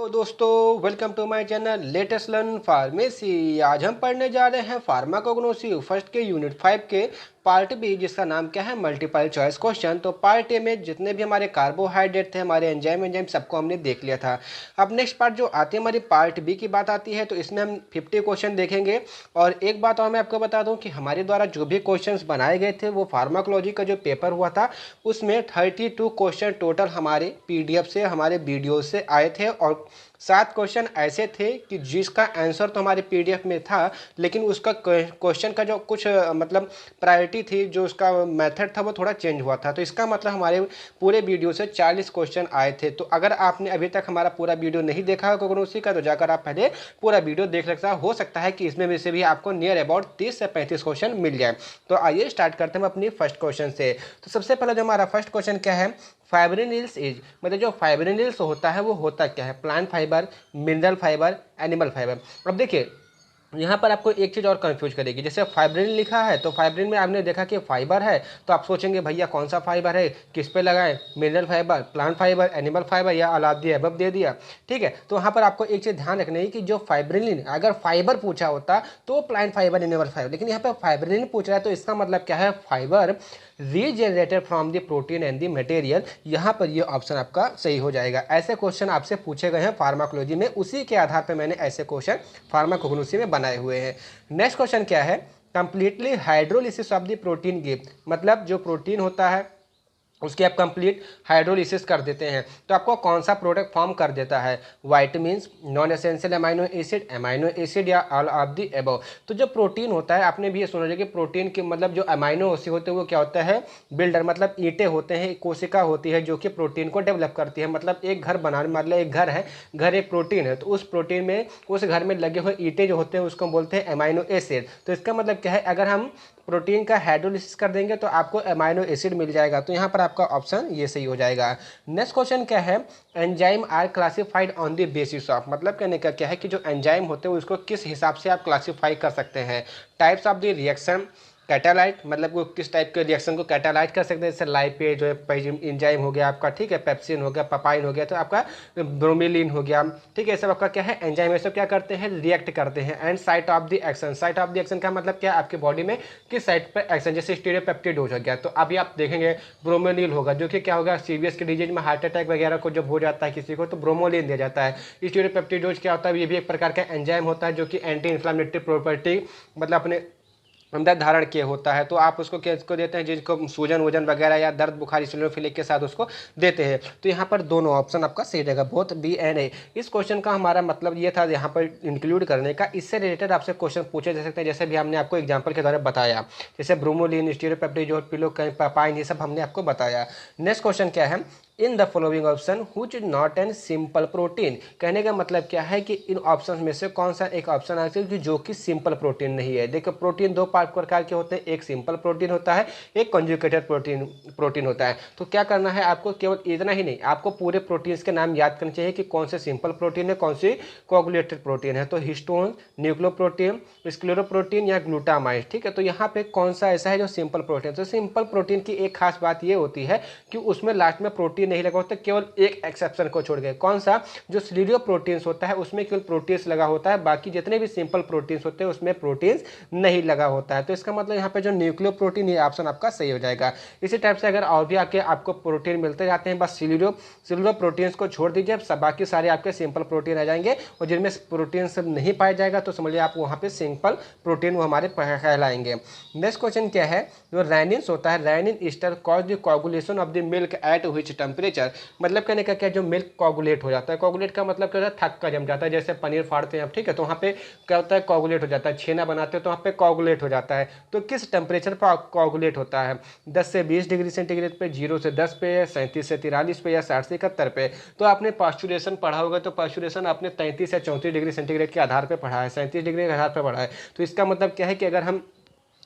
दोस्तों, welcome to my channel latest learn pharmacy. आज हम पढ़ने जा रहे हैं फार्माकोग्नोसी फर्स्ट के यूनिट 5 के पार्ट बी, जिसका नाम क्या है मल्टीपल चॉइस क्वेश्चन। तो पार्ट ए में जितने भी हमारे कार्बोहाइड्रेट थे, हमारे एंजाइम सबको हमने देख लिया था। अब नेक्स्ट पार्ट जो आती है हमारी पार्ट बी की बात आती है, तो इसमें हम 50 क्वेश्चन देखेंगे। और एक बात और मैं आपको बता दूं कि हमारे द्वारा जो भी क्वेश्चन बनाए गए थे वो फार्माकोलॉजी का जो पेपर हुआ था उसमें 32 क्वेश्चन टोटल हमारे पीडीएफ से, हमारे वीडियो से आए थे। और 7 क्वेश्चन ऐसे थे कि जिसका आंसर तो हमारे पीडीएफ में था, लेकिन उसका क्वेश्चन का जो कुछ मतलब प्रायोरिटी थी, जो उसका मेथड था वो थोड़ा चेंज हुआ था। तो इसका मतलब हमारे पूरे वीडियो से 40 क्वेश्चन आए थे। तो अगर आपने अभी तक हमारा पूरा वीडियो नहीं देखा कोग्नोसी का, तो जाकर आप पहले पूरा वीडियो देख सकता हो सकता है कि इसमें में से भी आपको नियर अबाउट 30 से 35 क्वेश्चन मिल जाए। तो आइए स्टार्ट करते हैं अपनी फर्स्ट क्वेश्चन से। तो सबसे पहले जो हमारा फर्स्ट क्वेश्चन क्या है, फाइब्रिनिल्स इज, मतलब जो फाइब्रिनिल्स होता है वो होता क्या है, plant fibre, mineral fibre, animal fibre. अब देखिए यहाँ पर आपको एक चीज़ और कंफ्यूज करेगी। जैसे फाइब्रिन लिखा है तो फाइब्रिन में आपने देखा कि फाइबर है, तो आप सोचेंगे भैया कौन सा फाइबर है, किस पे लगाएं, mineral fibre, plant fibre, animal fibre, या अलादी एबव दे दिया। ठीक है, तो वहाँ पर आपको एक चीज़ ध्यान रखनी है कि जो फाइब्रिन, अगर फाइबर पूछा होता तो प्लांट फाइबर, एनिमल फाइबर, लेकिन यहाँ पर फाइब्रिन पूछ रहा है तो इसका मतलब क्या है, fibre regenerated from the protein and the material. यहाँ पर ये ऑप्शन आपका सही हो जाएगा। ऐसे क्वेश्चन आपसे पूछे गए हैं फार्माकोलॉजी में, उसी के आधार पर मैंने ऐसे क्वेश्चन फार्माकोग्नोसी में बनाए हुए हैं। नेक्स्ट क्वेश्चन क्या है, completely hydrolysis of the protein give, मतलब जो प्रोटीन होता है उसकी आप कंप्लीट हाइड्रोलिसिस कर देते हैं तो आपको कौन सा प्रोडक्ट फॉर्म कर देता है, vitamins, non essential amino acid या ऑल ऑफ द एबव। तो जो प्रोटीन होता है, आपने भी ये सुना कि प्रोटीन के मतलब जो अमाइनो एसिड होते हैं वो क्या होता है, बिल्डर, मतलब ईंटें होते हैं, कोशिका होती है जो कि प्रोटीन को डेवलप करती है। मतलब एक घर बनाने, मतलब एक घर है, घर एक प्रोटीन है, तो उस प्रोटीन में, उस घर में लगे हुए ईंटें जो होते हैं उसको बोलते हैं अमाइनो एसिड। तो इसका मतलब क्या है, अगर हम प्रोटीन का हाइड्रोलिसिस कर देंगे तो आपको अमाइनो एसिड मिल जाएगा। तो यहाँ पर आपका ऑप्शन ये सही हो जाएगा। नेक्स्ट क्वेश्चन क्या है, enzyme are classified on the basis of, मतलब कहने का क्या है कि जो एंजाइम होते हैं उसको किस हिसाब से आप क्लासीफाई कर सकते हैं, टाइप्स ऑफ द रिएक्शन, कैटालाइट, मतलब वो किस टाइप के रिएक्शन को कैटालाइट कर सकते हैं, जैसे लाइपेज जो है एंजाइम हो गया आपका, ठीक है, पेप्सिन हो गया, पपाइन हो गया, तो आपका ब्रोमेलिन हो गया, ठीक है, सब आपका क्या है एंजाइम, ये सब क्या करते हैं, रिएक्ट करते हैं। And site of the action, site of the action का मतलब क्या है, आपके बॉडी में किस साइट पर एक्शन, जैसे स्टीरियोपेप्टिडोज हो गया, तो अभी आप देखेंगे ब्रोमेलिन होगा, जो कि क्या होगा, सीरियस के डिजीज में हार्ट अटैक वगैरह को जब हो जाता है किसी को तो ब्रोमोलिन दिया जाता है। स्टीरियोपेप्टिडोज क्या होता है, ये भी एक प्रकार का एंजाइम होता है जो कि एंटी इन्फ्लामेटरी प्रॉपर्टी मतलब अपने अंदर धारण किए होता है। तो आप उसको किसको देते हैं, जिसको सूजन वजन वगैरह या दर्द बुखार इसिनोफिलिक के साथ उसको देते हैं। तो यहाँ पर दोनों ऑप्शन आपका सही रहेगा, बोथ बी एंड ए। इस क्वेश्चन का हमारा मतलब ये था यहाँ पर इंक्लूड करने का। इससे रिलेटेड आपसे क्वेश्चन पूछे जा सकते हैं, जैसे भी हमने आपको एग्जाम्पल के द्वारा बताया, जैसे ब्रोमोलिन, स्टीरियोपेप्टिडोज, पिलोकाइन, ये सब हमने आपको बताया। नेक्स्ट क्वेश्चन क्या है, in the following option which is not an simple protein, कहने का मतलब क्या है कि इन ऑप्शन में से कौन सा एक ऑप्शन आता है जो कि सिंपल प्रोटीन नहीं है। देखो प्रोटीन दो प्रकार के होते हैं, एक सिंपल प्रोटीन होता है, एक कंजुगेटेड प्रोटीन होता है। तो क्या करना है आपको, केवल इतना ही नहीं, आपको पूरे प्रोटीन्स के नाम याद करने चाहिए कि कौन से सिंपल प्रोटीन है, कौन सी कोगुलेटेड प्रोटीन है। तो हिस्टोन, न्यूक्लियोप्रोटीन, स्क्लेरोप्रोटीन या ग्लूटामाइड, ठीक है। तो यहाँ पे कौन सा ऐसा है जो सिंपल प्रोटीन, तो सिंपल प्रोटीन की एक खास बात ये होती है कि उसमें लास्ट में प्रोटीन नहीं लगा होता, केवल एक एक्सेप्शन को छोड़ गए, कौन सा, जो स्टीरियो प्रोटीन्स होता है उसमें केवल प्रोटीन्स लगा होता है, बाकी जितने भी सिंपल प्रोटीन्स होते हैं उसमें प्रोटीन्स नहीं लगा होता है। तो इसका मतलब यहाँ पे जो न्यूक्लियो प्रोटीन, ये ऑप्शन आपका सही हो जाएगा। इसी टाइप से अगर और भी आके आपको प्रोटीन मिलते जाते हैं, बस सिल्वर प्रोटीन्स को छोड़ दीजिए, बाकी सारे आपके सिंपल प्रोटीन आ जाएंगे, और जिनमें प्रोटीन सब नहीं पाया जाएगा तो समझिए आप वहाँ पे सिंपल प्रोटीन वो हमारे कहलाएंगे। नेक्स्ट क्वेश्चन क्या है, जो रैनिन्स होता है, rennin is to cause the coagulation of the milk at which temperature, मतलब कहने का क्या, जो मिल्क कोगुलेट हो जाता है, कोगुलेट का मतलब क्या होता है, थक्का जम जाता है, जैसे पनीर फाड़ते हैं आप, ठीक है, तो वहाँ पे क्या होता है, कोगुलेट हो जाता है, छेना बनाते हैं तो वहाँ पे कोगुलेट हो जाता है। तो किस टेम्परेचर पर कोगुलेट होता है, 10 से 20 डिग्री सेंटीग्रेड पे, 0 से 10 पे, 37 से 43 पे, या 60 से 71 पे। तो आपने पास्चुरेशन पढ़ा होगा, तो पास्चुरेशन आपने 33 से 34 डिग्री सेंटीग्रेड के आधार पर पढ़ा है, 37 डिग्री के आधार पर पढ़ा है। तो इसका मतलब क्या है कि अगर हम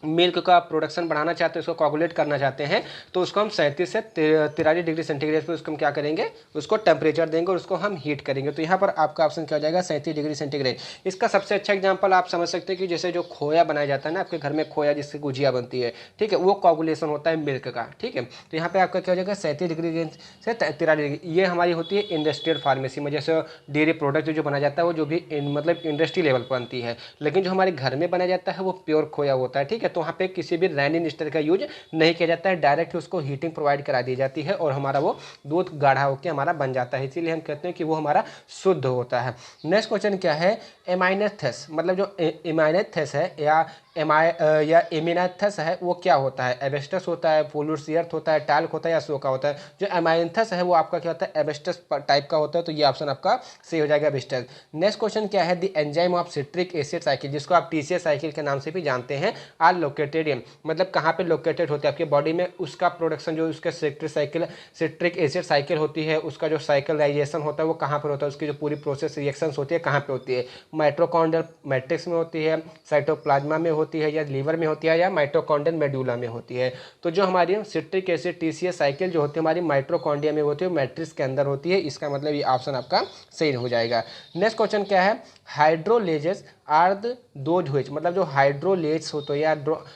मिल्क का प्रोडक्शन बढ़ाना चाहते हैं, उसको कोगुलेट करना चाहते हैं, तो उसको हम 37 से 43 डिग्री सेंटीग्रेड पे उसको हम क्या करेंगे, उसको टेम्परेचर देंगे और उसको हम हीट करेंगे। तो यहाँ पर आपका ऑप्शन क्या हो जाएगा, 37 डिग्री सेंटीग्रेड। इसका सबसे अच्छा एग्जाम्पल आप समझ सकते हैं कि जैसे जो खोया बनाया जाता है ना आपके घर में, खोया जिससे गुजिया बनती है, ठीक है, वो कोगुलेशन होता है मिल्क का, ठीक है। तो यहाँ पे आपका क्या हो जाएगा, 37 डिग्री से 43 डिग्री। ये हमारी होती है इंडस्ट्रियल फार्मेसी में, जैसे डेयरी प्रोडक्ट जो बनाया जाता है वो जो भी मतलब इंडस्ट्री लेवल पर बनती है। लेकिन जो हमारे घर में बनाया जाता है वो प्योर खोया होता है, ठीक है। तो वहाँ पे किसी भी रैनिन स्टर का यूज नहीं किया जाता है, डायरेक्ट उसको हीटिंग प्रोवाइड करा दी जाती है और हमारा वो दूध गाढ़ा होकर हमारा बन जाता है, इसीलिए हम कहते हैं कि वो हमारा शुद्ध होता है। नेक्स्ट क्वेश्चन क्या है, एमाइनेथेस, मतलब जो एमाइनेथेस है या एमिनाथस है वो क्या होता है, एबेस्टस होता है, फोलुसियर्थ होता है, टैल्क होता है या सोका होता है। जो एमाइनेथस है वो आपका क्या होता है, एबेस्टस टाइप का होता है, तो ये ऑप्शन आपका सही हो जाएगा, एबेस्टस। नेक्स्ट क्वेश्चन क्या है, the enzyme of citric acid cycle, जिसको आप टीसीएस साइकिल के नाम से भी जानते हैं, आर लोकेटेड, मतलब कहाँ पे लोकेटेड होते हैं आपके बॉडी में, उसका प्रोडक्शन जो उसका सिट्रिक एसिड साइकिल होती है, उसका जो साइकिलाइजेशन होता है वो कहाँ पर होता है, उसकी जो पूरी प्रोसेस रिएक्शंस होती है कहाँ पे होती है, माइटोकॉन्ड्रियल मैट्रिक्स में होती है, साइटोप्लाज्मा में होती है, या लीवर में होती है, या माइटोकॉन्ड्रियल मेडुला में होती है। तो जो हमारी सिट्रिक एसिड टीसीएस साइकिल जो होती है हमारी माइटोकॉन्ड्रिया में होती है, मैट्रिक्स के अंदर होती है, इसका मतलब ये ऑप्शन आपका सही हो जाएगा। नेक्स्ट क्वेश्चन क्या है, hydrolases are the those which, मतलब जो हाइड्रोलेजेस होते हैं या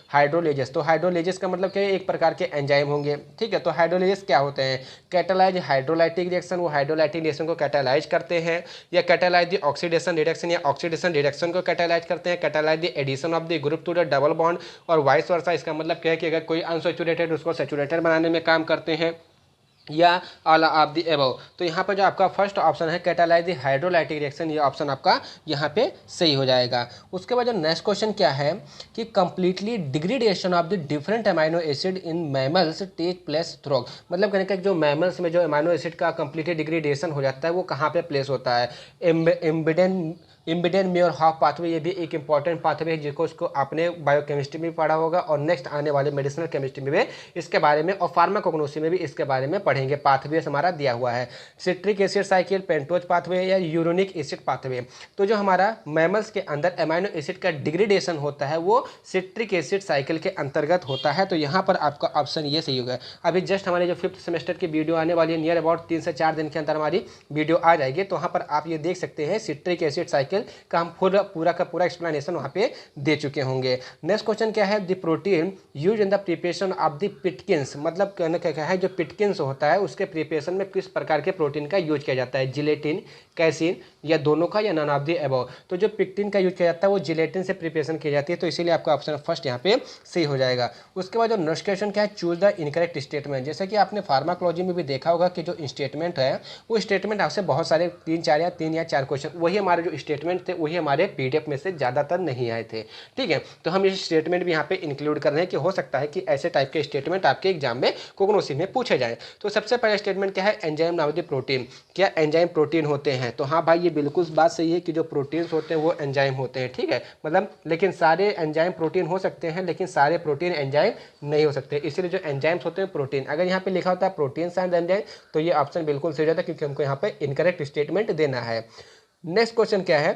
हाइड्रोलेजेस, तो हाइड्रोलेजेस का मतलब क्या है, एक प्रकार के एंजाइम होंगे, ठीक है। तो हाइड्रोलेजेस क्या होते हैं, कैटालाइज हाइड्रोलाइटिक रिएक्शन, वो हाइड्रोलाइटिक रिएक्शन को कैटालाइज करते हैं, या कैटालाइज द ऑक्सीडेशन रिडक्शन, या ऑक्सीडेशन रिडक्शन को कैटालाइज करते हैं, catalyse the addition of the group to the double bond, और वाइस वर्सा। इसका मतलब क्या है कि अगर कोई अनसैचुरेटेड उसको सैचुरेटेड बनाने में काम करते हैं, या ऑल ऑफ द एबव। तो यहाँ पर जो आपका फर्स्ट ऑप्शन है कैटालाइज द हाइड्रोलाइटिक रिएक्शन, ये ऑप्शन आपका यहाँ पे सही हो जाएगा। उसके बाद जो नेक्स्ट क्वेश्चन क्या है कि completely degradation of the different amino acid in mammals take place through, मतलब कहने का जो मैमल्स में जो अमाइनो एसिड का कंप्लीटली डिग्रेडेशन हो जाता है वो कहाँ पे प्लेस होता है, इम्बिडेन म्योर हाफ पाथवे, ये भी एक इंपॉर्टेंट पाथवे है जिसको उसको आपने बायोकेमिस्ट्री में पढ़ा होगा, और नेक्स्ट आने वाले मेडिसिनल केमिस्ट्री में भी इसके बारे में, और फार्माकोग्नोसी में भी इसके बारे में पढ़ेंगे। पाथवे हमारा दिया हुआ है, citric acid cycle, pentose pathway, या यूरोनिक एसिड पाथवे। तो जो हमारा मैमल्स के अंदर अमाइनो एसिड का डिग्रेडेशन होता है वो सिट्रिक एसिड साइकिल के अंतर्गत होता है, तो यहाँ पर आपका ऑप्शन ये सही होगा। अभी जस्ट हमारे जो 5th सेमेस्टर की वीडियो आने वाली है, नियर अबाउट 3 से 4 दिन के अंदर हमारी वीडियो आ जाएगी, तो वहाँ पर आप ये देख सकते हैं सिट्रिक एसिड साइकिल का हम पूरा का पूरा एक्सप्लेनेशन वहाँ पे दे चुके होंगे। नेक्स्ट क्वेश्चन क्या है, the protein use in the preparation of the pectins, मतलब कहने क्या है, जो पिटकिंस होता है उसके प्रिपरेशन में किस प्रकार के प्रोटीन का यूज किया जाता है, जिलेटिन, कैसीन, या दोनों का, या नन ऑफ द अबव। तो जो पिक्टिन का यूज किया जाता है वो जिलेटिन से प्रिपरेशन की जाती है, तो इसीलिए आपका ऑप्शन फर्स्ट यहाँ पे सही हो जाएगा। उसके बाद जो नेक्स्ट क्वेश्चन क्या है, चूज द इनकरेक्ट स्टेटमेंट। जैसे कि आपने फार्माकोलॉजी में भी देखा होगा कि जो स्टेटमेंट है वो स्टेटमेंट आपसे बहुत सारे 3 या 4 क्वेश्चन, वही हमारे जो स्टेटमेंट थे वही हमारे पीडीएफ में से ज़्यादातर नहीं आए थे, ठीक है। तो हम ये स्टेटमेंट भी यहाँ पे इंक्लूड कर रहे हैं कि हो सकता है कि ऐसे टाइप के स्टेटमेंट आपके एग्जाम में कोग्नोसी में पूछे जाएं। तो सबसे पहला स्टेटमेंट क्या है, एंजाइम नाउ द प्रोटीन, क्या एंजाइम प्रोटीन होते हैं? तो हाँ भाई, ये बिल्कुल बात सही है कि जो प्रोटीन्स होते हैं वो एंजाइम होते हैं, ठीक है। मतलब लेकिन सारे एंजाइम प्रोटीन हो सकते हैं, लेकिन सारे प्रोटीन एंजाइम नहीं हो सकते, इसलिए जो एंजाइम्स होते हैं प्रोटीन, अगर यहाँ पे लिखा होता है प्रोटीन्स एंड एंजाइम तो ये ऑप्शन बिल्कुल सही जाता है, क्योंकि हमको यहाँ पे इनकरेक्ट स्टेटमेंट देना है। नेक्स्ट क्वेश्चन क्या है,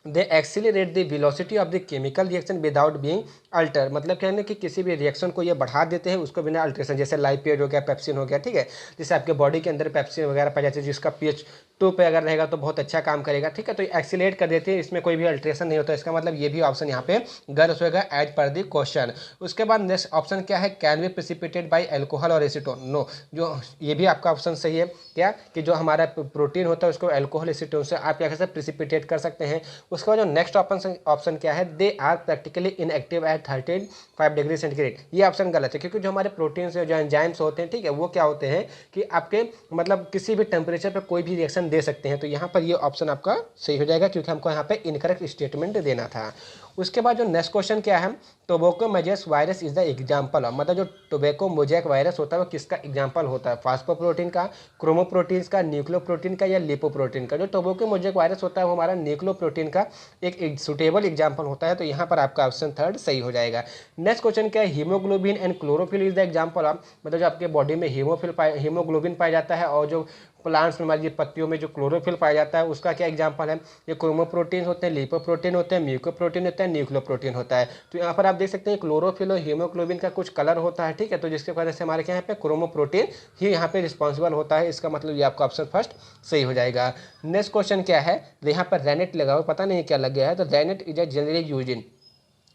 they accelerate the velocity of the chemical reaction without being alter, मतलब कहने कि किसी भी रिएक्शन को ये बढ़ा देते हैं उसको बिना अल्ट्रेशन, जैसे लाइपेड हो गया, पेप्सिन हो गया, ठीक है। जैसे आपके बॉडी के अंदर पेप्सिन वगैरह पाई जाती है जिसका pH 2 पे अगर रहेगा तो बहुत अच्छा काम करेगा, ठीक है। तो एक्सीलरेट कर देते हैं, इसमें कोई भी अल्ट्रेशन नहीं होता, इसका मतलब ये भी ऑप्शन यहाँ पे गलत होगा एज पर द क्वेश्चन। उसके बाद नेक्स्ट ऑप्शन क्या है, can be precipitate by alcohol और एसीटोन, नो, जो ये भी आपका ऑप्शन सही है, क्या कि जो हमारा प्रोटीन होता है उसको एल्कोहल एसीटोन से आप क्या कैसे प्रेसिपिटेट कर सकते हैं। उसके बाद जो नेक्स्ट ऑप्शन क्या है, they are practically inactive at 35 degree centigrade, ये ऑप्शन गलत है, क्योंकि जो हमारे प्रोटीन से जो एंजाइम्स होते हैं, ठीक है, वो क्या होते हैं कि आपके मतलब किसी भी टेम्परेचर पर कोई भी रिएक्शन दे सकते हैं, तो यहाँ पर ये ऑप्शन आपका सही हो जाएगा, क्योंकि हमको यहाँ पे इनकरेक्ट स्टेटमेंट देना था। उसके बाद जो नेक्स्ट क्वेश्चन क्या है, tobacco mosaic virus is the example, मतलब जो टोबैको मोज़ेक वायरस होता है वो किसका एग्जाम्पल होता है, फास्फोप्रोटीन का, क्रोमोप्रोटीन्स का, न्यूक्लियोप्रोटीन का, या लिपोप्रोटीन का। जो टोबैको मोज़ेक वायरस होता है वो हमारा न्यूक्लियोप्रोटीन का एक सुटेबल एग्जाम्पल होता है, तो यहाँ पर आपका ऑप्शन थर्ड सही हो जाएगा। नेक्स्ट क्वेश्चन क्या है, haemoglobin and chlorophyll is the example of, मतलब जो आपके बॉडी में हीमोग्लोबिन पाया जाता है और जो प्लांट्स में, हमारी पत्तियों में जो क्लोरोफिल पाया जाता है उसका क्या एग्जाम्पल है, ये क्रोमोप्रोटीन होते हैं, लिपोप्रोटीन होते हैं, म्यूकोप्रोटीन होता है, न्यूक्लियोप्रोटीन होता है। तो यहाँ पर आप देख सकते हैं क्लोरोफिल और हीमोग्लोबिन का कुछ कलर होता है, ठीक है, तो जिसके वजह से हमारे क्या यहाँ पे क्रोमोप्रोटीन ही यहाँ पे रिस्पॉन्सिबल होता है। इसका मतलब ये आपका ऑप्शन फर्स्ट सही हो जाएगा। नेक्स्ट क्वेश्चन क्या है, यहाँ पर रेनेट लगा हुआ, पता नहीं क्या लग गया है, तो rennet is a generally use in,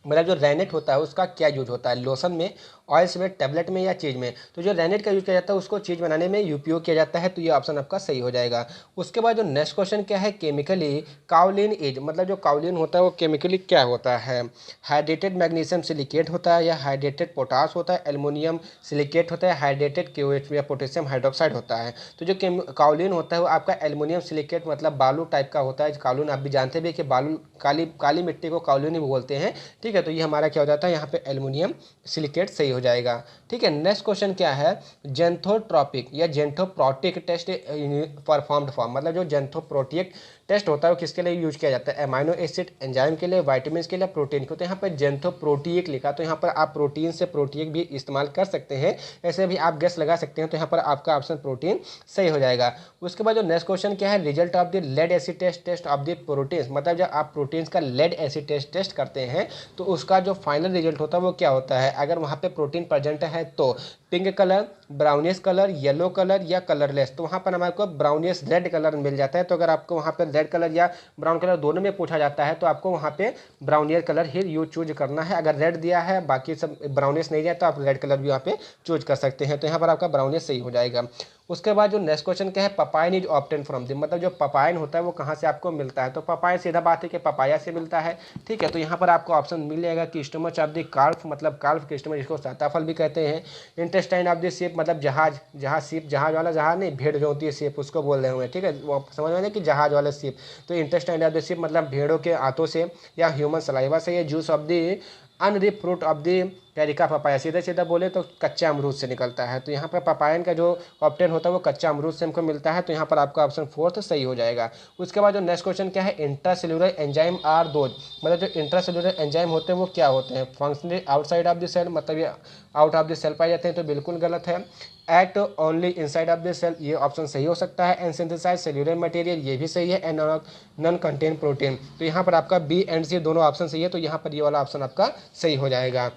मतलब जो रेनेट होता है उसका क्या यूज होता है, लोशन में, ऑयल्स में, टैबलेट में या चीज़ में। तो जो रेनेट का यूज किया जाता है उसको चीज़ बनाने में उपयोग किया जाता है, तो ये ऑप्शन आपका सही हो जाएगा। उसके बाद जो नेक्स्ट क्वेश्चन क्या है, केमिकली काउलिन इज, मतलब जो काउलिन होता है वो केमिकली क्या होता है, हाइड्रेटेड मैग्नीशियम सिलिकेट होता है या हाइड्रेटेड पोटास होता है, एल्युमिनियम सिलिकेट होता है, हाइड्रेटेड क्यूएच या पोटेशियम हाइड्रोक्साइड होता है। तो जो काउलिन होता है वो आपका एल्युमिनियम सिलिकेट, मतलब बालू टाइप का होता है। काउलिन आप भी जानते भी कि बालू, काली काली मिट्टी को काउलिन ही बोलते हैं, ठीक है। तो ये हमारा क्या हो जाता है यहाँ पे एल्युमिनियम सिलिकेट सही हो जाएगा, ठीक है। नेक्स्ट क्वेश्चन क्या है, जेंथोट्रोपिक या जेंथोप्रोटिक टेस्ट परफॉर्म्ड फॉर्म, मतलब जो जेंथोप्रोटिक टेस्ट होता है वो किसके लिए यूज किया जाता है, अमाइनो एसिड, एंजाइम के लिए, वाइटामिन के लिए, प्रोटीन के। तो यहाँ पर जेंथोप्रोटिक लिखा, तो यहाँ पर आप प्रोटीन से प्रोटीक भी इस्तेमाल कर सकते हैं, ऐसे भी आप गेस लगा सकते हैं। तो यहाँ पर आपका ऑप्शन प्रोटीन सही हो जाएगा। उसके बाद जो नेक्स्ट क्वेश्चन क्या है, result of the lead acid test of the proteins, मतलब जब आप प्रोटीन्स का लेड एसिड टेस्ट करते हैं तो उसका जो फाइनल रिजल्ट होता है वो क्या होता है। अगर वहाँ पे प्रोटीन प्रेजेंट है तो pink colour, brownish colour, yellow colour या कलरलेस, तो वहाँ पर हमारे को ब्राउनिश रेड कलर मिल जाता है। तो अगर आपको वहाँ पर रेड कलर या ब्राउन कलर दोनों में पूछा जाता है तो आपको वहाँ पे ब्राउनियर कलर ही यूज चूज करना है। अगर रेड दिया है, बाकी सब ब्राउनिश नहीं दिया तो आप रेड कलर भी वहाँ पे चूज कर सकते हैं। तो यहाँ पर आपका ब्राउनिश सही हो जाएगा। उसके बाद जो नेक्स्ट क्वेश्चन क्या है, पपाइन इज ऑब्टेन फ्रॉम द, मतलब जो पपाइन होता है वो कहाँ से आपको मिलता है। तो पपाइन सीधा बात है कि पपाया से मिलता है, ठीक है। तो यहाँ पर आपको ऑप्शन मिल जाएगा कि स्टोमच ऑफ द कार्प, मतलब कार्प के स्टोमच, जिसको साताफल भी कहते हैं। इंटेस्टाइन ऑफ द शिप, मतलब जहाज, जहाज शिप, जहाज वाला जहाज नहीं, भेड़ जो होती है शिप उसको बोल रहे हुए, ठीक है, वो समझ में कि जहाज वाला शिप। तो इंटेस्टाइन ऑफ द शिप मतलब भेड़ों के आंतों से या ह्यूमन सलाइवा से। ये juice of the unripe fruit of the carica papaya, सीधा सीधा बोले तो कच्चा अमरूद से निकलता है। तो यहाँ पर पपायन का जो ऑप्टेन होता है वो कच्चा अमरूद से हमको मिलता है। तो यहाँ पर आपका ऑप्शन फोर्थ सही हो जाएगा। उसके बाद जो नेक्स्ट क्वेश्चन क्या है, इंट्रासेल्युलर एंजाइम आर दोज, मतलब जो इंट्रासेल्युलर एंजाइम होते हैं वो क्या होते हैं, functionally outside of the cell, मतलब ये आउट ऑफ द सेल पाए जाते हैं, तो बिल्कुल गलत है। Act only inside of the cell, ये ऑप्शन सही हो सकता है। एंड सिंथेसाइज सेल्यूलर मटेरियल, ये भी सही है। एंड नॉन कंटेन प्रोटीन, तो यहाँ पर आपका बी एंड सी दोनों ऑप्शन सही है। तो यहाँ पर ये वाला ऑप्शन आपका सही हो जाएगा।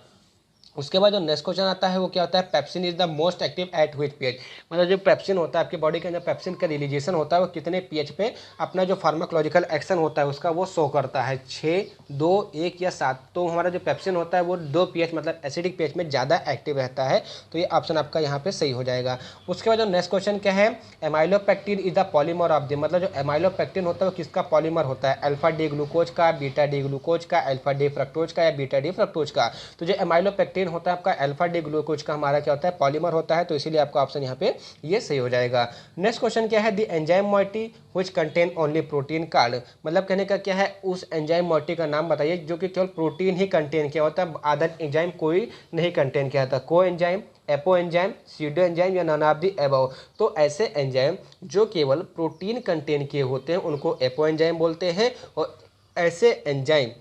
उसके बाद जो नेक्स्ट क्वेश्चन आता है वो क्या होता है, pepsin is the most active at which pH, मतलब जो पेप्सिन होता है आपकी बॉडी के अंदर, पेप्सिन का रिलीजेशन होता है वो कितने पीएच पे अपना जो फार्माकोलॉजिकल एक्शन होता है उसका वो शो करता है, 6, 2, 1 या 7। तो हमारा जो पेप्सिन होता है वो 2 पीएच, मतलब एसिडिक पीएच में ज़्यादा एक्टिव रहता है। तो ये ऑप्शन आपका यहाँ पे सही हो जाएगा। उसके बाद जो नेक्स्ट क्वेश्चन क्या है, amylopectin is the polymer of the, मतलब जो एमाइलोपेक्टिन होता है वो किसका पॉलीमर होता है, अल्फा डी ग्लूकोज का, बीटा डी ग्लूकोज का, अल्फा डी फ्रक्टोज का या बीटा डी फ्रक्टोज का। तो जो एमाइलोपेक्टिन होता है आपका अल्फा डी ग्लूकोज का हमारा क्या होता है, पॉलीमर होता है। तो इसीलिए आपका ऑप्शन यहाँ पे ये सही हो जाएगा। नेक्स्ट क्वेश्चन क्या है, the enzyme moiety which contain only protein card, मतलब कहने का क्या है, उस एंजाइम मॉइटी का नाम बताइए जो कि केवल प्रोटीन ही कंटेन किया होता है, अदर एंजाइम कोई नहीं कंटेन किया था। Coenzyme, apoenzyme, pseudo enzyme या नन ऑफ द अबव। तो ऐसे एंजाइम जो केवल प्रोटीन कंटेन किए होते हैं उनको एपो एंजाइम बोलते हैं, और ऐसे एंजाइम,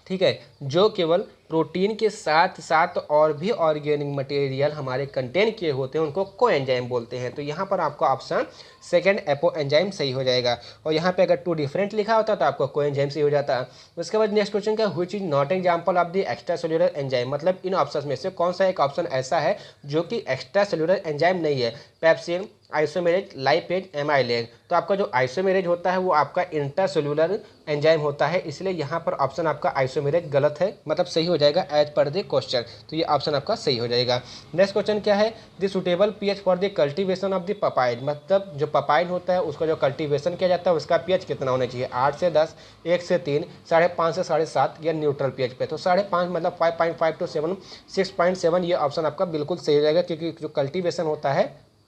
ठीक है, जो केवल प्रोटीन के साथ साथ और भी ऑर्गेनिक मटेरियल हमारे कंटेन किए होते हैं उनको कोएंजाइम बोलते हैं। तो यहाँ पर आपका ऑप्शन सेकंड एपो एंजाइम सही हो जाएगा। और यहाँ पे अगर 2 डिफरेंट लिखा होता तो आपको कोएंजाइम सही हो जाता। उसके बाद नेक्स्ट क्वेश्चन का, which is not example of the extra cellular enzyme, मतलब इन ऑप्शन में से कौन सा एक ऑप्शन ऐसा है जो कि एक्स्ट्रा सेल्यूलर एंजाइम नहीं है, पेप्सिन, आइसोमेरेज, लाइपेज, एमाइलेज। तो आपका जो आइसोमेरेज होता है वो आपका इंट्रासेल्यूलर एंजाइम होता है, इसलिए यहाँ पर ऑप्शन आपका आइसोमेरेज गलत है, मतलब सही हो जाएगा एज पर द क्वेश्चन। तो ये ऑप्शन आपका सही हो जाएगा। नेक्स्ट क्वेश्चन क्या है, the suitable pH for the cultivation of the papain, मतलब जो पपाइन होता है उसका जो कल्टीवेशन किया जाता है उसका पीएच कितना होना चाहिए, 8 से 10, 1 से 3, 5.5 से 7.5 या न्यूट्रल पीएच पे। तो 5.5 मतलब 5.5 to 7, 6.7, ये ऑप्शन आपका बिल्कुल सही हो जाएगा, क्योंकि जो कल्टीवेशन होता है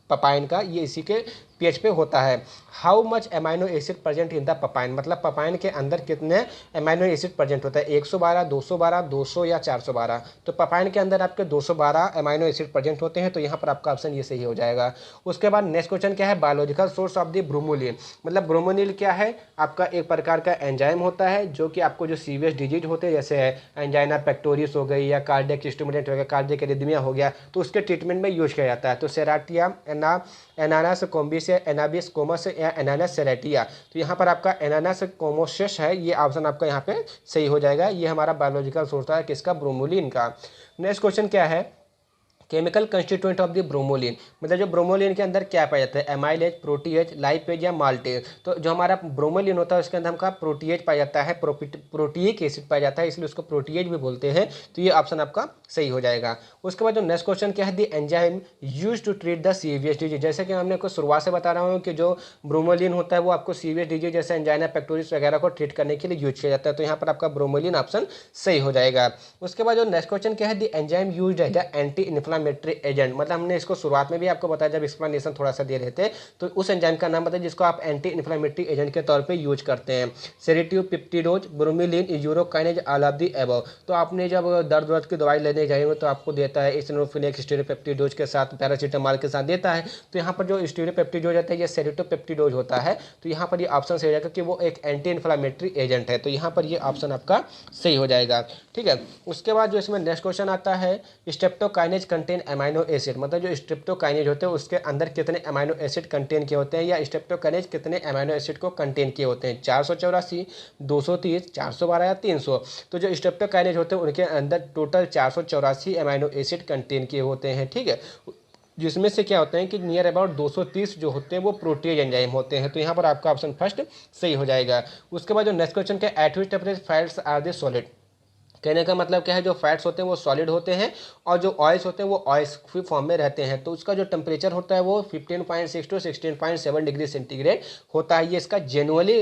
पपाइन का ये इसी के पीएच पे होता है। How much amino acid present in the papain, मतलब पपाइन के अंदर कितने अमाइनो एसिड प्रेजेंट होता है, 112, 212, 200 या 412। तो पपाइन के अंदर आपके 212 अमाइनो एसिड प्रेजेंट होते हैं। तो यहाँ पर आपका ऑप्शन ये सही हो जाएगा। उसके बाद नेक्स्ट क्वेश्चन क्या है, बायोलॉजिकल सोर्स ऑफ द ब्रोमोनिल, मतलब ब्रोमोनिल क्या है, आपका एक प्रकार का एंजाइम होता है जो कि आपको जो सीवियस डिजीज होते हैं जैसे एंजाइना पेक्टोरियस हो गई या कार्डियक स्टिमुलेंट हो गया, कार्डियक एरिथमिया हो गया, तो उसके ट्रीटमेंट में यूज किया जाता है। तो सेराटिया एनानास कोम्बिस या एनाबिस कोमस या एनानस सेरेटिया। तो यहाँ पर आपका एनानस कोमोसिस है, ये ऑप्शन आपका यहाँ पे सही हो जाएगा। ये हमारा बायोलॉजिकल सोर्स है किसका, ब्रोमोलिन का। नेक्स्ट क्वेश्चन क्या है, केमिकल कंस्टिट्यूएंट ऑफ द ब्रोमोलिन, मतलब जो ब्रोमोलिन के अंदर क्या पाया जाता है, एमाइलेज, प्रोटीएज, लाइपेज या माल्टेज। तो जो हमारा ब्रोमोलिन होता है उसके अंदर हमका प्रोटीएज पाया जाता है, प्रोटीइक एसिड पाया जाता है, इसलिए उसको प्रोटीएज भी बोलते हैं। तो ये ऑप्शन आपका सही हो जाएगा। उसके बाद जो नेक्स्ट क्वेश्चन क्या है, the enzyme use to treat the सीवियस डिजीज। जैसे कि हमने आपको शुरुआत से बता रहा हूँ कि जो ब्रोमोलिन होता है वो आपको सीवियस डिजीज जैसे एंजाइना पेक्टोरिस वगैरह को ट्रीट करने के लिए यूज किया जाता है। तो यहाँ पर आपका ब्रोमोलिन ऑप्शन सही हो जाएगा। उसके बाद जो नेक्स्ट क्वेश्चन क्या है, the enzyme use as anti inflammatory agent, मतलब हमने इसको शुरुआत में भी आपको बताया जब एक्सप्लेनेशन थोड़ा सा दे रहे थे, तो उस एंजाइम का नाम बताइए जिसको आप एंटी इन्फ्लेमेटरी एजेंट के तौर पे यूज करते हैं। सेरेटिव, पिप्टिडोज, bromelain, urokinase, all of the above. तो आपने जब दर्द की दवाई लेने जाएंगे तो आपको देता है इसिनोफिलिक स्टीरोपेप्टिडोज के साथ, पैरासीटामोल के साथ देता है। तो यहाँ पर जो स्टीरोपेप्टिडोज होता है ये सेरेटोपेप्टिडोज होता है। तो यहाँ पर ये ऑप्शन सही हो जाएगा कि वो एक एंटी इन्फ्लेमेटरी एजेंट है। तो यहाँ पर ये ऑप्शन आपका सही हो जाएगा। ठीक है, उसके बाद जो इसमें नेक्स्ट क्वेश्चन आता है, स्ट्रेप्टोकाइनेज कंटेन अमाइनो एसिड, मतलब जो स्ट्रेप्टोकाइनेज होते हैं उसके अंदर कितने अमाइनो एसिड कंटेन किए होते हैं, या स्ट्रेप्टोकाइनेज कितने अमाइनो एसिड को कंटेन किए होते हैं, 484, 230, 412 या 300। तो जो स्ट्रेप्टोकाइनेज होते हैं उनके अंदर टोटल 484 अमाइनो एसिड कंटेन किए होते हैं। ठीक है, जिसमें से क्या होते हैं कि नियर अबाउट 230 जो होते हैं वो प्रोटीज एंजाइम होते हैं। तो यहाँ पर आपका ऑप्शन फर्स्ट सही हो जाएगा। उसके बाद जो नेक्स्ट क्वेश्चन क्या, at which temperature fats are the solid. कहने का मतलब क्या है, जो फैट्स होते हैं वो सॉलिड होते हैं और जो ऑयल्स होते हैं वो ऑयल्स फॉर्म में रहते हैं। तो उसका जो टेम्परेचर होता है वो 15.6 टू 16.7 डिग्री सेंटीग्रेड होता है। ये इसका जेनुअली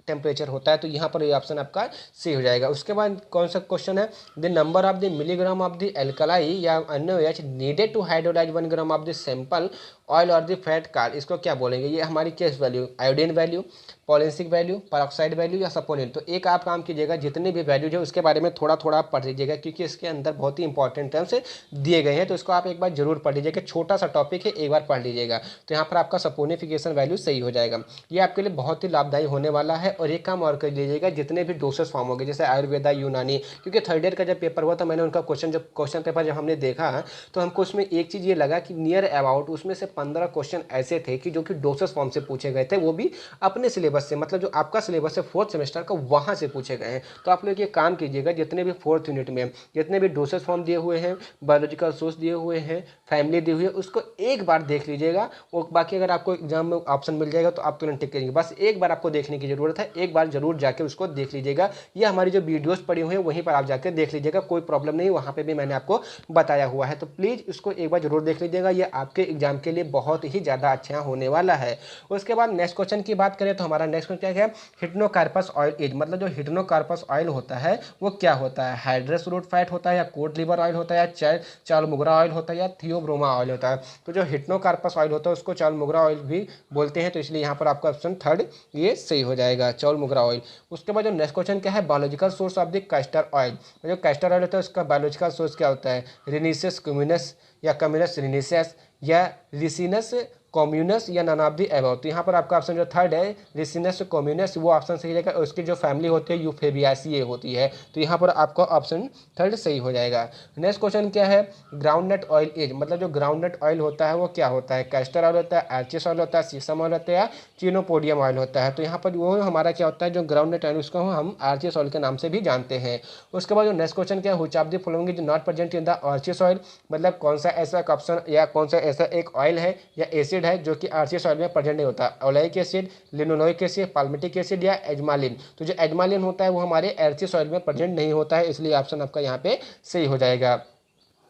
टेम्परेचर होता है। तो यहाँ पर ये ऑप्शन आपका सी हो जाएगा। उसके बाद कौन सा क्वेश्चन है, the number of the milligram of the alkali या NaOH needed to hydrolyse 1 gram of the sample oil और द फैट कार, इसको क्या बोलेंगे। ये हमारी केस value, iodine value, Polenske value, peroxide value या सपोनिन। तो एक आप काम कीजिएगा, जितने भी वैल्यूज है उसके बारे में थोड़ा थोड़ा आप पढ़ लीजिएगा, क्योंकि इसके अंदर बहुत ही इंपॉर्टेंट टर्म्स दिए गए हैं। तो इसको आप एक बार जरूर पढ़ लीजिएगा, छोटा सा टॉपिक है, एक बार पढ़ लीजिएगा। तो यहाँ पर आपका सपोनिफिकेशन वैल्यू सही हो जाएगा। ये आपके लिए बहुत ही लाभदायी होने वाला है। और एक काम और कर लीजिएगा, जितने भी डोसेस फॉर्म हो गए जैसे आयुर्वेदा, यूनानी, क्योंकि थर्ड ईयर का जब पेपर हुआ तो मैंने उनका क्वेश्चन पेपर जब हमने देखा तो हमको उसमें एक चीज़ ये लगा कि नियर अबाउट उसमें से 15 क्वेश्चन ऐसे थे कि जो कि डोसेस फॉर्म से पूछे गए थे, वो भी अपने सिलेबस से, मतलब जो आपका सिलेबस है फोर्थ सेमेस्टर का वहाँ से पूछे गए हैं। तो आप लोग ये काम कीजिएगा, जितने भी फोर्थ यूनिट में जितने भी डोसेस फॉर्म दिए हुए हैं, बायोलॉजिकल सोर्स दिए हुए हैं, फैमिली दी हुई है, उसको एक बार देख लीजिएगा। और बाकी अगर आपको एग्जाम में ऑप्शन मिल जाएगा तो आप तुरंत टिक करेंगे। बस एक बार आपको देखने की जरूरत है, एक बार जरूर जाकर उसको देख लीजिएगा। ये हमारी जो वीडियोस पड़ी हुई हैं वहीं पर आप जाकर देख लीजिएगा, कोई प्रॉब्लम नहीं, वहाँ पे भी मैंने आपको बताया हुआ है। तो प्लीज़ इसको एक बार जरूर देख लीजिएगा, ये आपके एग्जाम के लिए बहुत ही ज़्यादा अच्छा होने वाला है। उसके बाद नेक्स्ट क्वेश्चन की बात करें तो हमारा नेक्स्ट क्वेश्चन क्या है, हिप्नोकार्पस ऑयल इज, मतलब जो हिप्नोकार्पस ऑयल होता है वो क्या होता है, हाइड्रस रूट फैट होता है या कोड लिवर ऑयल होता है या चालमुगरा ऑयल होता है या थियोब्रोमा ऑयल होता है। तो जो हिप्नोकार्पस ऑयल होता है उसको चालमुगरा ऑयल भी बोलते हैं। तो इसलिए यहाँ पर आपका ऑप्शन थर्ड ये सही हो जाएगा, चालमुगरा ऑयल। उसके बाद जो नेक्स्ट क्वेश्चन क्या है, biological source of the castor oil. जो कैस्टर ऑयल होता है उसका बायोलॉजिकल सोर्स क्या होता है, रिनीसियस कम्युनस या कम्युनस रिनीसियस या रिसिनस कॉम्यूनस या नन ऑफ द अबव। तो यहाँ पर आपका ऑप्शन जो थर्ड है रिसिनस कॉम्यूनस वो ऑप्शन सही रहेगा। उसकी जो फैमिली होती है यूफेबियासी होती है। तो यहाँ पर आपका ऑप्शन थर्ड सही हो जाएगा। नेक्स्ट क्वेश्चन क्या है, ग्राउंडनट ऑयल एज, मतलब जो ग्राउंडनट ऑयल होता है वो क्या होता है, कैस्टर ऑयल होता है, आर्चिस ऑयल होता है, सीसम ऑयल होता है या चिनोपोडियम ऑयल होता है। तो यहाँ पर वो हमारा क्या होता है, जो ग्राउंडनट ऑयल उसको हम आर्चिस ऑयल के नाम से भी जानते हैं। उसके बाद जो नेक्स्ट क्वेश्चन क्या है, which of the following is not present in the Archies oil, मतलब कौन सा ऐसा ऑप्शन या कौन सा ऐसा एक ऑयल है या एसिड है जो कि आर्चिस ऑयल में प्रेजेंट नहीं होता, oleic acid, linoleic acid, palmitic acid या एजमालिन। तो जो एजमालिन होता है वो हमारे आर्चिस ऑयल में प्रेजेंट नहीं होता है, इसलिए ऑप्शन आपका यहाँ पे सही हो जाएगा।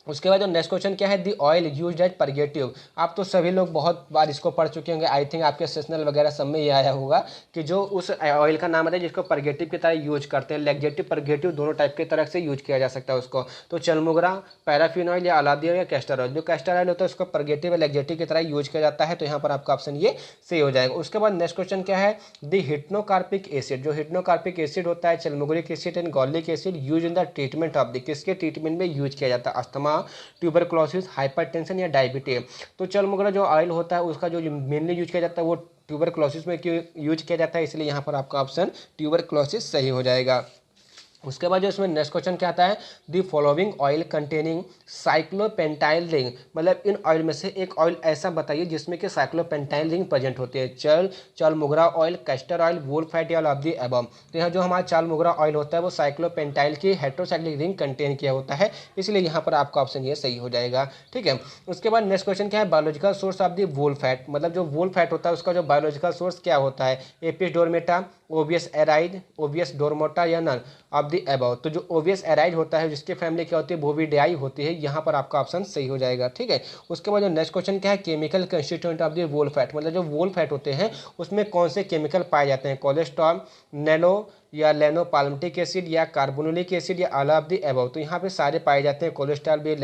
उसके बाद जो नेक्स्ट क्वेश्चन क्या है, दी ऑयल यूज्ड एज परगेटिव। आप तो सभी लोग बहुत बार इसको पढ़ चुके होंगे, आई थिंक आपके सेशनल वगैरह सब में ये आया होगा कि जो उस ऑयल का नाम है जिसको परगेटिव की तरह यूज करते हैं, लेग्जेटिव परगेटिव दोनों टाइप के तरह से यूज किया जा सकता है उसको। तो चलमुगरा, पैराफिन ऑयल या अलादी ऑयल या कैस्टर ऑयल। जो कैस्टर ऑयल होता है उसको परगेटिव या लेग्जेटिव की तरह यूज किया जाता है। तो यहाँ पर आपका ऑप्शन ये सही हो जाएगा। उसके बाद नेक्स्ट क्वेश्चन क्या है, द हिप्नोकार्पिक एसिड। जो हिप्नोकार्पिक एसिड होता है chaulmoogric acid and gallic acid use in the treatment of the, किसके ट्रीटमेंट में यूज किया जाता है, अस्थमा, ट्यूबरक्लोसिस, हाइपरटेंशन या डायबिटीज। तो चलमुगरा जो ऑयल होता है उसका जो मेनली यूज किया जाता है वो ट्यूबरक्लोसिस में यूज किया जाता है, इसलिए यहाँ पर आपका ऑप्शन ट्यूबरक्लोसिस सही हो जाएगा। उसके बाद जो इसमें नेक्स्ट क्वेश्चन क्या आता है, the following oil containing cyclopentyl ring, मतलब इन ऑयल में से एक ऑयल ऐसा बताइए जिसमें कि साइक्लोपेंटाइल रिंग प्रेजेंट होती है। Chaulmoogra oil, castor oil, wool fatty oil of the above. तो यहाँ जो हमारा चाल मोगरा ऑयल होता है वो साइक्लोपेंटाइल की हेटेरोसाइक्लिक रिंग कंटेन किया होता है, इसलिए यहाँ पर आपका ऑप्शन ये सही हो जाएगा। ठीक है, उसके बाद नेक्स्ट क्वेश्चन क्या है, biological source of the wool fat, मतलब जो वुल फैट होता है उसका जो बायोलॉजिकल सोर्स क्या होता है, एपिस डोरमेटा, ओवियस एराइड, ओवियस डोरमोटा या नन ऑफ द एबव। तो जो ओवियस एराइड होता है जिसकी फैमिली क्या होती है, बोविडाई होती है, यहाँ पर आपका ऑप्शन सही हो जाएगा। ठीक है, उसके बाद जो नेक्स्ट क्वेश्चन क्या है, chemical constituent of the wool fat, मतलब जो वोल फैट होते हैं उसमें कौन से केमिकल पाए जाते हैं, कोलेस्ट्रॉल, नेलो या लेनोपाल्मिटिक एसिड या कार्बोनिलिक एसिड या ऑल ऑफ द एबव। तो यहाँ पे सारे पाए जाते हैं, कोलेस्ट्रॉल भी,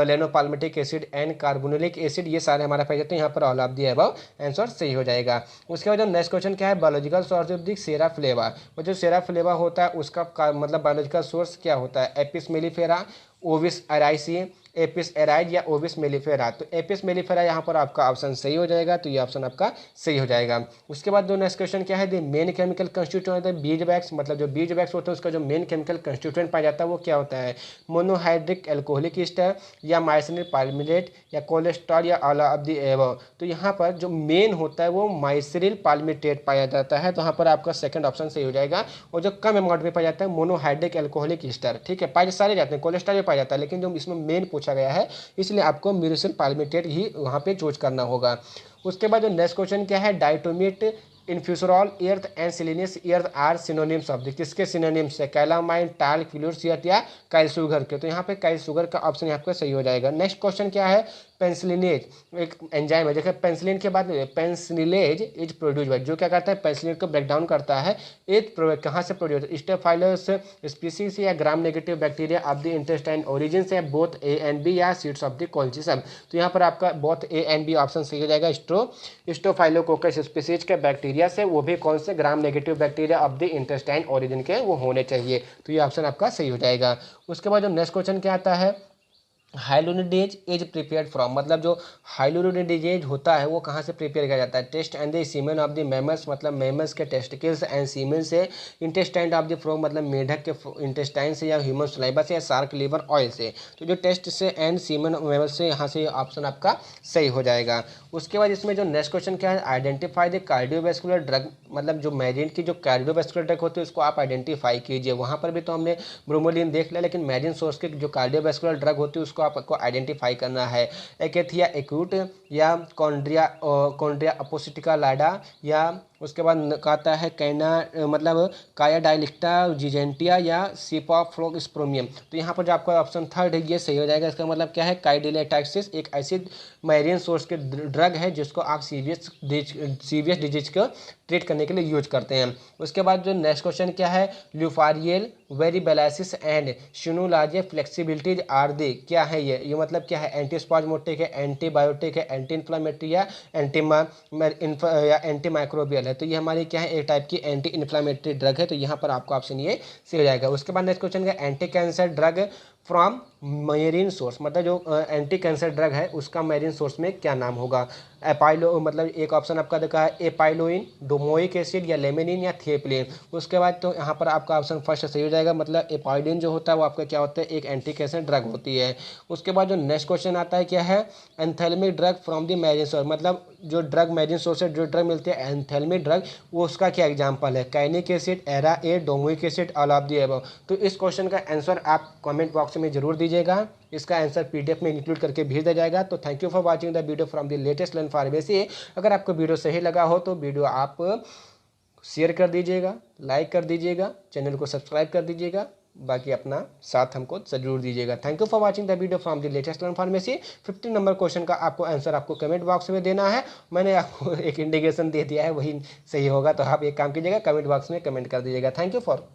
लेनोपाल्मिटिक एसिड एंड कार्बोनिलिक एसिड, ये सारे हमारे पाए जाते हैं, यहाँ पर all of the above answer सही हो जाएगा। उसके बाद जो नेक्स्ट क्वेश्चन क्या है, बायोलॉजिकल सोर्स ऑफ द सेरा फ्लेवा, वो जो सेरा फ्लेवा होता है उसका मतलब बायोलॉजिकल सोर्स क्या होता है, Apis mellifera, Ovis एराइसी, Apis arid या ओविस मेलिफेरा। तो एपिस मेलिफेरा यहाँ पर आपका ऑप्शन सही हो जाएगा, तो ये ऑप्शन आपका सही हो जाएगा। उसके बाद जो नेक्स्ट क्वेश्चन क्या है, द मेन केमिकल कंस्टिट्यूएंट है बीज वैक्स, मतलब जो बीज वैक्स होता है उसका जो मेन केमिकल कंस्टिट्यूएंट पाया जाता है वो क्या होता है, मोनोहाइड्रिक एल्कोहलिक एस्टर या माइसिलिन पाल्मिटेट या कोलेस्ट्रॉल या ऑल ऑफ द एबव। तो यहाँ पर जो मेन होता है वो माइसिलिन पाल्मिटेट पाया जाता है, तो यहाँ पर आपका सेकंड ऑप्शन सही हो जाएगा। और जो कम अमाउंट में पाया जाता है मोनोहाइड्रिक एल्कोहलिक एस्टर। ठीक है, पाए सारे जाते हैं, कोलेस्ट्रॉल भी पाया जाता है, लेकिन जो इसमें मेन पूछा गया है इसलिए आपको म्यूरिसिल पाल्मिटेट ही वहाँ पे चूज करना होगा। उसके बाद जो नेक्स्ट क्वेश्चन क्या है, diatomite, infusorial, earth and siliceous earth are synonyms of the, किसके सिनोनिम्स है, कैलामाइन, टाल्क, फ्लूर्सियत या काइल सुगर के। तो यहाँ पे काइल सुगर का ऑप्शन यहाँ पे सही हो जाएगा। नेक्स्ट क्वेश्चन क्या है, पेंसिलिनेज एक एंजाइम है, देखिए पेंसिलिन के बाद पेंसिलेज इज प्रोड्यूस बाय, जो क्या करता है पेंसिलिन को ब्रेक डाउन करता है, एक कहाँ से प्रोड्यूस, स्टेफाइलस स्पीसीज या gram negative bacteria of the intestine origin से, बोथ ए एंड बी या सीड्स ऑफ द कोल्चिसम। तो यहाँ पर आपका both A and B option सही हो जाएगा। स्टोफाइलोकोकस स्पीसीज के बैक्टीरिया से, वो भी कौन से, ग्राम negative bacteria of the intestine origin के वो होने चाहिए, तो ये ऑप्शन आपका सही हो जाएगा। उसके बाद जो नेक्स्ट क्वेश्चन क्या आता है, हाइलोनिडेज इज प्रिपेयर्ड फ्रॉम, मतलब जो हाइलोनिडेज होता है वो कहाँ से प्रिपेयर किया जाता है, test and the semen of the mammals, मतलब मैमल्स के टेस्टिकल्स एंड सीमेन से, इंटेस्टाइन ऑफ द फ्रॉम, मतलब मेढक के इंटेस्टाइन से या ह्यूमन सलाइवा से या शार्क लीवर ऑयल से। तो जो टेस्ट से एंड सीमेन मैमल्स से, यहाँ से ऑप्शन आपका सही हो जाएगा। उसके बाद इसमें जो नेक्स्ट क्वेश्चन क्या है, आइडेंटिफाई द कार्डियोवैस्कुलर ड्रग, मतलब जो मैजिन की जो कार्डियोवैस्कुलर ड्रग होती है उसको आप आइडेंटिफाई कीजिए। वहाँ पर भी तो हमने ब्रोमोलिन देख लिया, लेकिन मैजिन सोर्स की जो कार्डियोवैस्कुलर ड्रग होती है उसको आपको आइडेंटिफाई करना है, एकेथिया एक्यूट या कॉन्ड्रिया अपोसिटिका लाडा, या उसके बाद कहता है कैना, मतलब काया डायलिक्टा जिजेंटिया या सिपाफ्लोक्सप्रोमियम। तो यहाँ पर जो आपका ऑप्शन थर्ड है ये सही हो जाएगा। इसका मतलब क्या है, काइडिलेटैक्सिस एक ऐसी मैरिन सोर्स के ड्रग है जिसको आप सीवियस डिजीज को ट्रीट करने के लिए यूज करते हैं। उसके बाद जो नेक्स्ट क्वेश्चन क्या है, ल्यूफारियल, वेरिबेलासिस एंड शिनोलाजिया फ्लेक्सिबिलिटीज आर दे, क्या है ये मतलब क्या है, एंटीस्पाज्मोटिक है, एंटीबायोटिक है, एंटी इन्फ्लामेटरी या एंटी माइक्रोबियल है। तो ये हमारी क्या है, एक टाइप की एंटी इन्फ्लामेटरी ड्रग है, तो यहाँ पर आपका ऑप्शन ये सही हो जाएगा। उसके बाद नेक्स्ट क्वेश्चन का anti cancer drug from marine source, मतलब जो एंटी कैंसर ड्रग है उसका मेरीन सोर्स में क्या नाम होगा, एपाइलो, मतलब एक ऑप्शन आपका देखा है एपाइलोइन, डोमोइक एसिड या लेमिनिन या थियोप्लिन। उसके बाद तो यहाँ पर आपका ऑप्शन फर्स्ट सही हो जाएगा, मतलब एपाइलिन जो होता है वो आपका क्या होता है, एक एंटी कैंसर ड्रग होती है। उसके बाद जो नेक्स्ट क्वेश्चन आता है क्या है, anthelmintic drug from the marine source, मतलब जो ड्रग मेरीन सोर्स से जो ड्रग मिलती है एंथेल्मिक ड्रग, वो उसका क्या एग्जाम्पल है, kainic acid, ara A, domoic acid, all of the above. तो इस क्वेश्चन का आंसर आप कमेंट बॉक्स में जरूर दीजिएगा, इसका आंसर पीडीएफ में इंक्लूड करके भेज दिया जाएगा। तो thank you for watching the video from the latest learn pharmacy. अगर आपको वीडियो सही लगा हो तो वीडियो आप शेयर कर दीजिएगा, लाइक कर दीजिएगा, चैनल को सब्सक्राइब कर दीजिएगा, बाकी अपना साथ हमको जरूर दीजिएगा। Thank you for watching the video from the latest learn pharmacy. 15 number question का आपको आंसर आपको कमेंट बॉक्स में देना है, मैंने आपको एक इंडिकेशन दे दिया है, वही सही होगा। तो आप एक काम कीजिएगा, कमेंट बॉक्स में कमेंट कर दीजिएगा। Thank you for